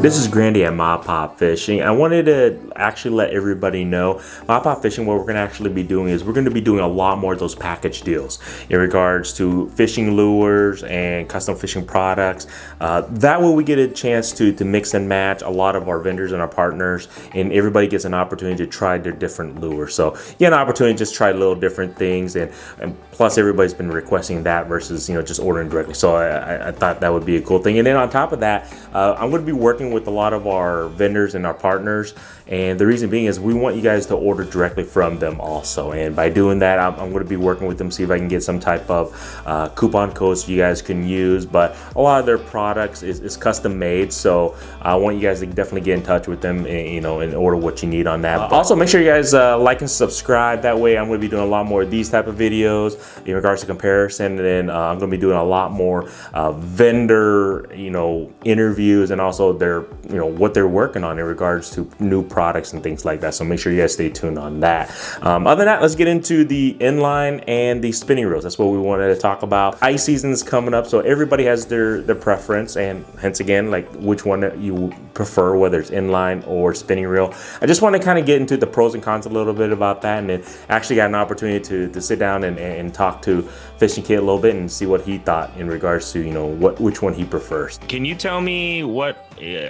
This is Grandy at Mop Pop Fishing. I wanted to actually let everybody know Mop Pop Fishing, what we're going to actually be doing is we're going to be doing a lot more of those package deals in regards to fishing lures and custom fishing products. That way we get a chance to mix and match a lot of our vendors and our partners, and everybody gets an opportunity to try their different lures. So you get an opportunity to just try little different things, and plus everybody's been requesting that versus just ordering directly. So I thought that would be a cool thing. And then on top of that, I'm going to be working with a lot of our vendors and our partners, and the reason being is we want you guys to order directly from them also. And by doing that, I'm going to be working with them, see if I can get some type of coupon codes you guys can use. But a lot of their products is custom made, so I want you guys to definitely get in touch with them and order what you need on that. Also, make sure you guys like and subscribe. That way I'm going to be doing a lot more of these type of videos in regards to comparison, and then I'm going to be doing a lot more vendor interviews, and also their what they're working on in regards to new products and things like that. So make sure you guys stay tuned on that. Other than that, let's get into the inline and the spinning reels. That's what we wanted to talk about. Ice season is coming up, so everybody has their preference, and hence again, like which one you prefer, whether it's inline or spinning reel. I just want to kind of get into the pros and cons a little bit about that, and then actually got an opportunity to sit down and talk to Fishing Kid a little bit and see what he thought in regards to which one he prefers. Can you tell me what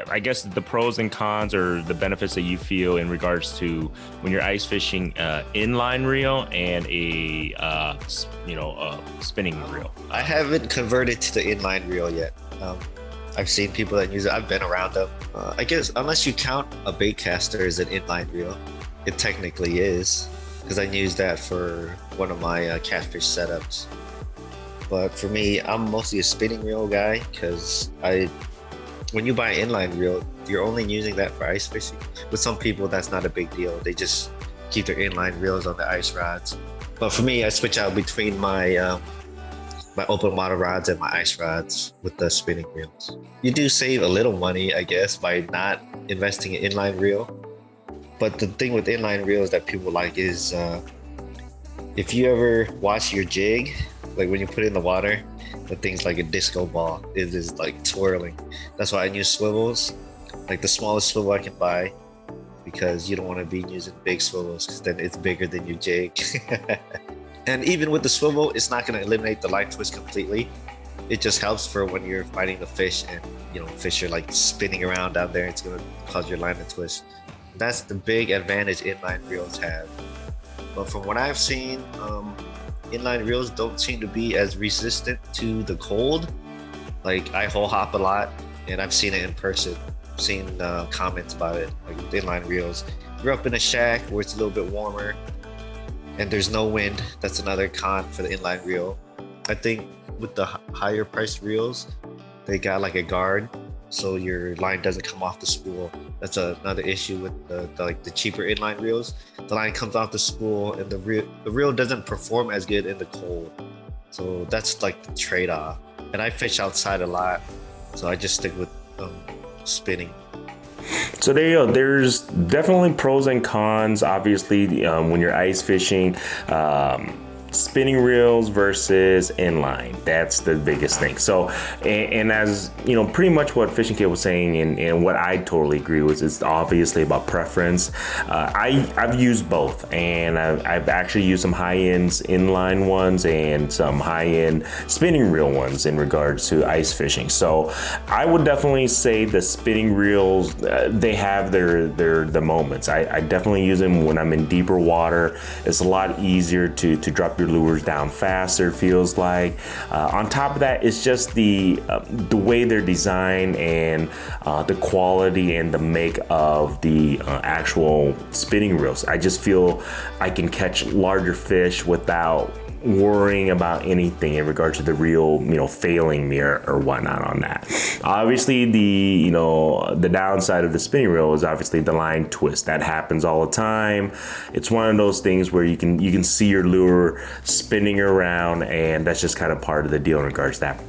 I guess the pros and cons or the benefits that you feel in regards to when you're ice fishing inline reel and a spinning reel? I haven't converted to the inline reel yet. I've seen people that use it. I've been around them. I guess unless you count a bait caster as an inline reel, it technically is, because I use that for one of my catfish setups. But for me, I'm mostly a spinning reel guy, because when you buy an inline reel, you're only using that for ice fishing. With some people, that's not a big deal. They just keep their inline reels on the ice rods. But for me, I switch out between my my open water rods and my ice rods with the spinning reels. You do save a little money, I guess, by not investing in inline reel. But the thing with inline reels that people like is if you ever watch your jig, like when you put it in the water, the thing's like a disco ball. It is like twirling. That's why I use swivels, like the smallest swivel I can buy, because you don't want to be using big swivels, because then it's bigger than your jig. And even with the swivel, it's not going to eliminate the line twist completely. It just helps for when you're fighting the fish and fish are like spinning around down there. It's going to cause your line to twist. That's the big advantage inline reels have. But from what I've seen, inline reels don't seem to be as resistant to the cold. Like, I hole hop a lot, and I've seen it in person. I've seen comments about it, like with inline reels. You're up in a shack where it's a little bit warmer and there's no wind. That's another con for the inline reel. I think with the higher priced reels, they got like a guard, so your line doesn't come off the spool. That's another issue with the cheaper inline reels. The line comes off the spool, and the reel doesn't perform as good in the cold. So that's like the trade-off. And I fish outside a lot, so I just stick with spinning. So there you go. There's definitely pros and cons. Obviously, when you're ice fishing, spinning reels versus inline, that's the biggest thing. So and as pretty much what Fishing Kid was saying, and what I totally agree with, it's obviously about preference. I've used both, and I've actually used some high-end inline ones and some high-end spinning reel ones in regards to ice fishing. So I would definitely say the spinning reels, they have their moments. I definitely use them when I'm in deeper water. It's a lot easier to drop your lures down faster, feels like. On top of that, it's just the way they're designed, and the quality and the make of the actual spinning reels. I just feel I can catch larger fish without worrying about anything in regards to the reel, failing me or whatnot on that. Obviously, the downside of the spinning reel is obviously the line twist. That happens all the time. It's one of those things where you can see your lure spinning around, and that's just kind of part of the deal in regards to that.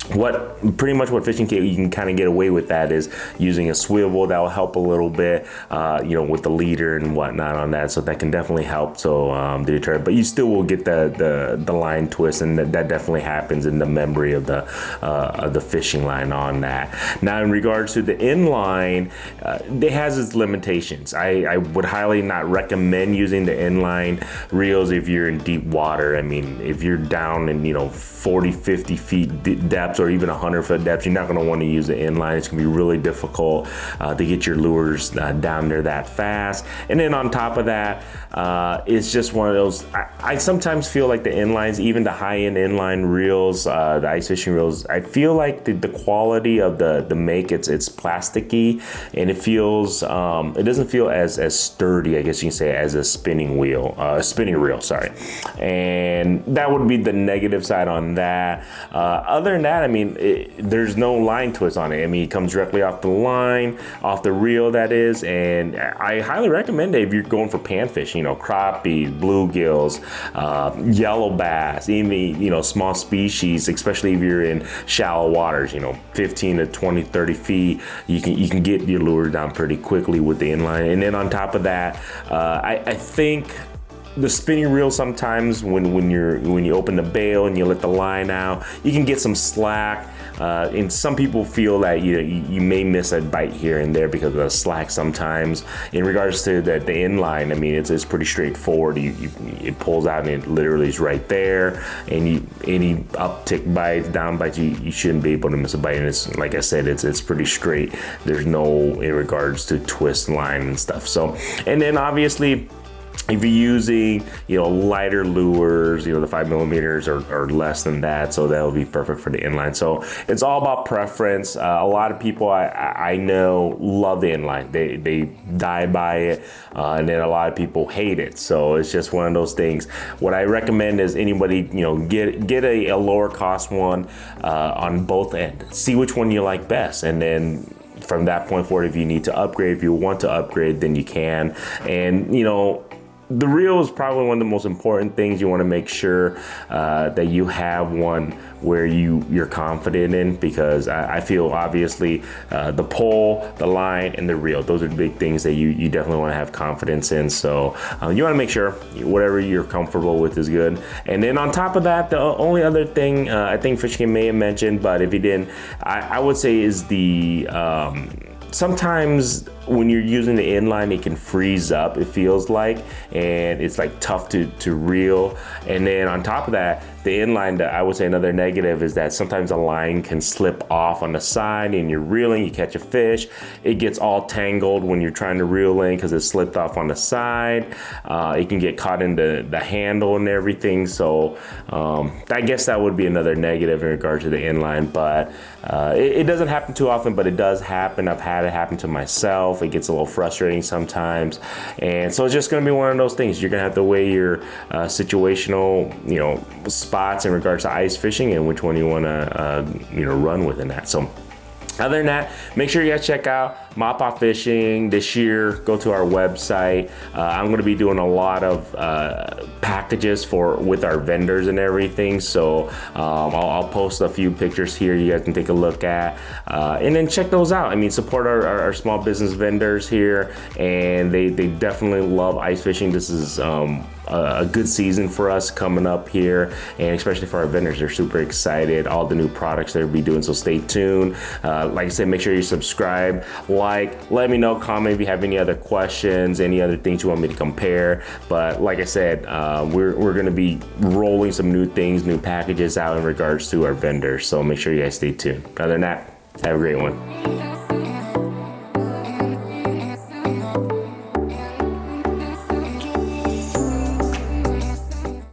pretty much what fishing you can kind of get away with that is using a swivel. That will help a little bit, with the leader and whatnot on that. So that can definitely help. So the deter, but you still will get the line twist, and that definitely happens in the memory of the fishing line on that. Now, in regards to the inline, it has its limitations. I would highly not recommend using the inline reels if you're in deep water. I mean, if you're down in 40, 50 feet depth, or even 100-foot depth, you're not going to want to use the inline. It's going to be really difficult to get your lures down there that fast. And then on top of that, it's just one of those, I sometimes feel like the inlines, even the high-end inline reels, the ice fishing reels, I feel like the quality of the make, it's plasticky, and it feels, it doesn't feel as sturdy, I guess you can say, as a spinning reel, sorry. And that would be the negative side on that. Other than that, I mean, there's no line twist on it. I mean, it comes directly off the line, off the reel, that is. And I highly recommend it if you're going for panfish, crappie, bluegills, yellow bass, even, small species, especially if you're in shallow waters, 15 to 20, 30 feet, you can get your lure down pretty quickly with the inline. And then on top of that, I think the spinning reel, sometimes when you open the bail and you let the line out, you can get some slack, and some people feel that you may miss a bite here and there because of the slack sometimes. In regards to the inline, I mean, it's pretty straightforward. It pulls out and it literally is right there, and any uptick bites, down bites, you shouldn't be able to miss a bite. And it's, like I said, it's pretty straight. There's no, in regards to twist line and stuff. So, and then obviously, if you're using, lighter lures, the 5mm or less than that, so that would be perfect for the inline. So it's all about preference. A lot of people I know love the inline. They die by it, and then a lot of people hate it. So it's just one of those things. What I recommend is anybody, get a lower cost one on both ends. See which one you like best, and then from that point forward, if you need to upgrade, if you want to upgrade, then you can. And the reel is probably one of the most important things. You want to make sure that you have one where you're confident in, because I feel obviously the pole, the line, and the reel, those are the big things that you definitely want to have confidence in. So you want to make sure whatever you're comfortable with is good. And then on top of that, the only other thing I think Fishkin may have mentioned, but if he didn't, I would say is the sometimes when you're using the inline, it can freeze up, it feels like, and it's like tough to reel. And then on top of that, the inline, I would say another negative is that sometimes the line can slip off on the side and you're reeling, you catch a fish, it gets all tangled when you're trying to reel in because it slipped off on the side. It can get caught in the handle and everything. So I guess that would be another negative in regard to the inline, but it doesn't happen too often, but it does happen. I've had it happen to myself. It gets a little frustrating sometimes. And so it's just going to be one of those things. You're going to have to weigh your situational, spots in regards to ice fishing and which one you want to, run within that. So other than that, make sure you guys check out Mapa Fishing this year. Go to our website. I'm going to be doing a lot of packages with our vendors and everything. So I'll post a few pictures here you guys can take a look at, and then check those out. I mean, support our small business vendors here, and they definitely love ice fishing. This is a good season for us coming up here, and especially for our vendors, they're super excited, all the new products they'll be doing. So stay tuned. Like I said, make sure you subscribe, let me know, comment if you have any other questions, any other things you want me to compare. But like I said, we're going to be rolling some new things, new packages out in regards to our vendors. So make sure you guys stay tuned. Other than that, have a great one.